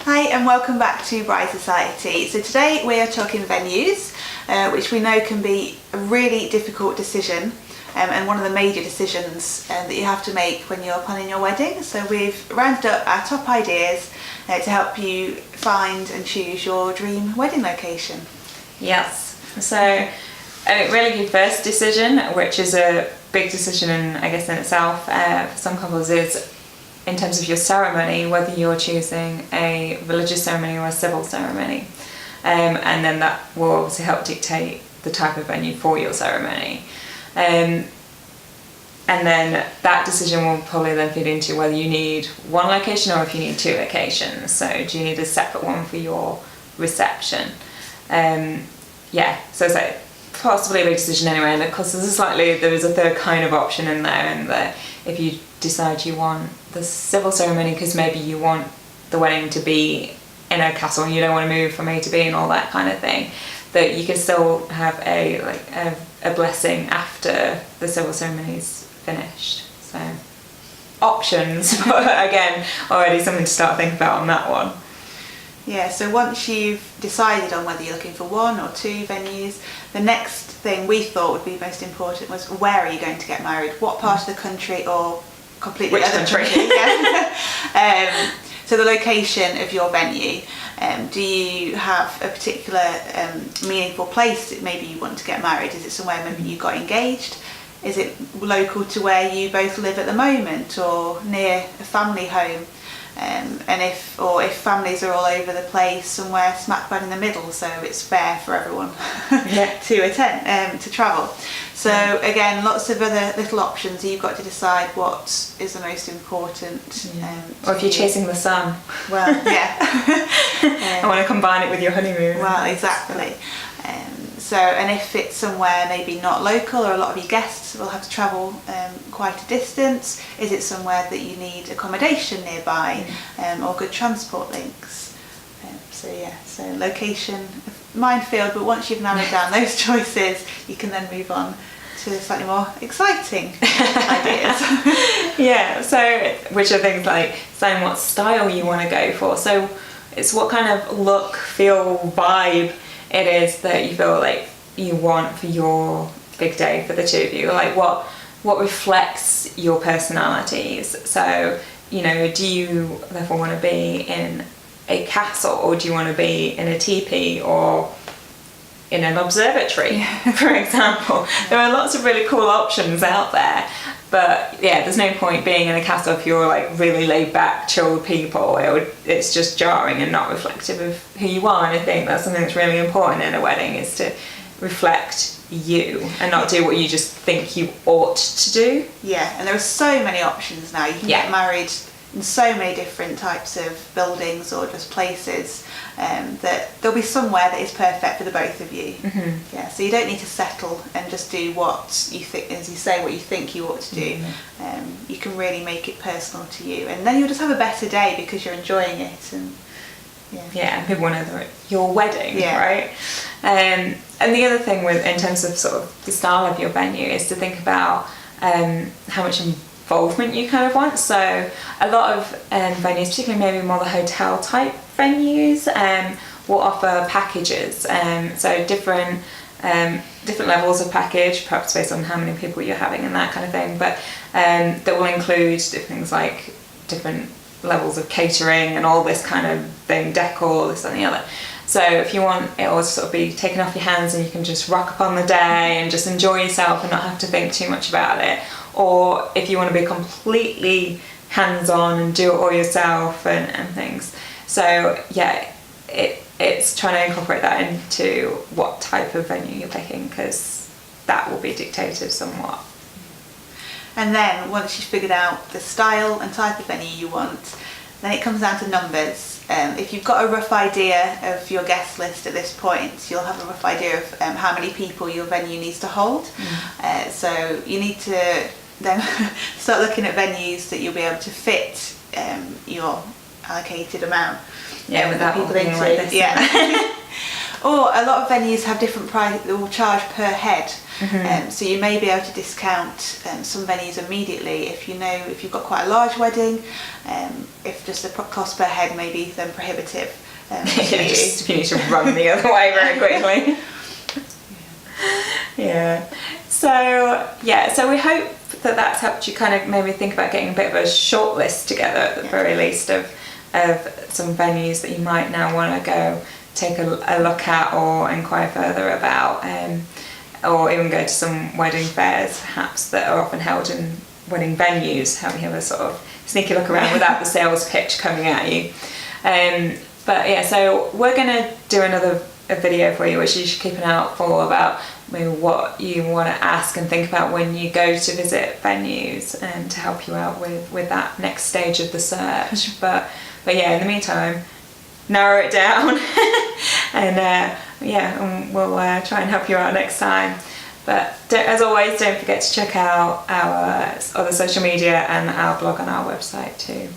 Hi and welcome back to Bride Society. So today we are talking venues, which we know can be a really difficult decision and one of the major decisions that you have to make when you're planning your wedding. So we've rounded up our top ideas to help you find and choose your dream wedding location. Yes, so really your first decision, which is a big decision in itself for some couples, is in terms of your ceremony, whether you're choosing a religious ceremony or a civil ceremony. And then that will obviously help dictate the type of venue for your ceremony. And then that decision will probably then feed into whether you need one location or if you need two locations. So do you need a separate one for your reception? So it's like possibly a big decision anyway, and of course there is a third kind of option in there, and that if you decide you want the civil ceremony because maybe you want the wedding to be in a castle and you don't want to move from A to B and all that kind of thing, that you can still have a blessing after the civil ceremony's finished. So options, but again, already something to start thinking about on that one. Yeah, so once you've decided on whether you're looking for one or two venues, the next thing we thought would be most important was, where are you going to get married? What part of the country, or completely Which other country? Yeah. So the location of your venue. Do you have a particular meaningful place that maybe you want to get married? Is it somewhere maybe you got engaged? Is it local to where you both live at the moment, or near a family home? And if families are all over the place, somewhere smack bang in the middle, so it's fair for everyone to attend, to travel. So again, lots of other little options. You've got to decide what is the most important. Or if you're chasing the sun. Well, yeah. I want to combine it with your honeymoon. Well, exactly. And if it's somewhere maybe not local, or a lot of your guests will have to travel quite a distance, is it somewhere that you need accommodation nearby, or good transport links? So location, minefield, but once you've narrowed down those choices, you can then move on to slightly more exciting ideas. Yeah, so which are things like saying what style you want to go for. So it's what kind of look, feel, vibe it is that you feel like you want for your big day for the two of you. Like what reflects your personalities. So, do you therefore want to be in a castle, or do you want to be in a teepee, or in an observatory, for example? There are lots of really cool options out there, but yeah, there's no point being in a castle if you're like really laid back, chilled people. It's just jarring and not reflective of who you are. And I think that's something that's really important in a wedding, is to reflect you and not do what you just think you ought to do. Yeah, and there are so many options now. You can get married in so many different types of buildings or just places, that there'll be somewhere that is perfect for the both of you. Mm-hmm. Yeah, so you don't need to settle and just do what you think, as you say, what you think you ought to do. Mm-hmm. You can really make it personal to you, and then you'll just have a better day because you're enjoying it. And people want to know your wedding, right? And the other thing in terms of sort of the style of your venue is to think about how much involvement you kind of want. So a lot of venues, particularly maybe more the hotel type venues, will offer packages. So different levels of package, perhaps based on how many people you're having and that kind of thing. But that will include different things like different levels of catering and all this kind of thing, decor, this and the other. So if you want it all to sort of be taken off your hands and you can just rock up on the day and just enjoy yourself and not have to think too much about it, or if you want to be completely hands-on and do it all yourself and things. So it's trying to incorporate that into what type of venue you're picking, because that will be dictated somewhat. And then once you've figured out the style and type of venue you want, then it comes down to numbers. If you've got a rough idea of your guest list at this point, you'll have a rough idea of how many people your venue needs to hold. So you need to then start looking at venues that you'll be able to fit your allocated amount. Without people being into. like this. Yeah. Or a lot of venues have different price, they will charge per head. So you may be able to discount some venues immediately if if you've got quite a large wedding, if just the cost per head may be then prohibitive. Just, you need to run the other way very quickly. So we hope that that's helped you kind of maybe think about getting a bit of a short list together at the very least of some venues that you might now want to go take a look at or inquire further about, or even go to some wedding fairs perhaps that are often held in wedding venues, how you have a sort of sneaky look around without the sales pitch coming at you. So we're going to do another video for you, which you should keep an eye out for, about maybe what you want to ask and think about when you go to visit venues, and to help you out with that next stage of the search. But in the meantime, narrow it down and we'll try and help you out next time. But as always, don't forget to check out our other social media and our blog on our website too.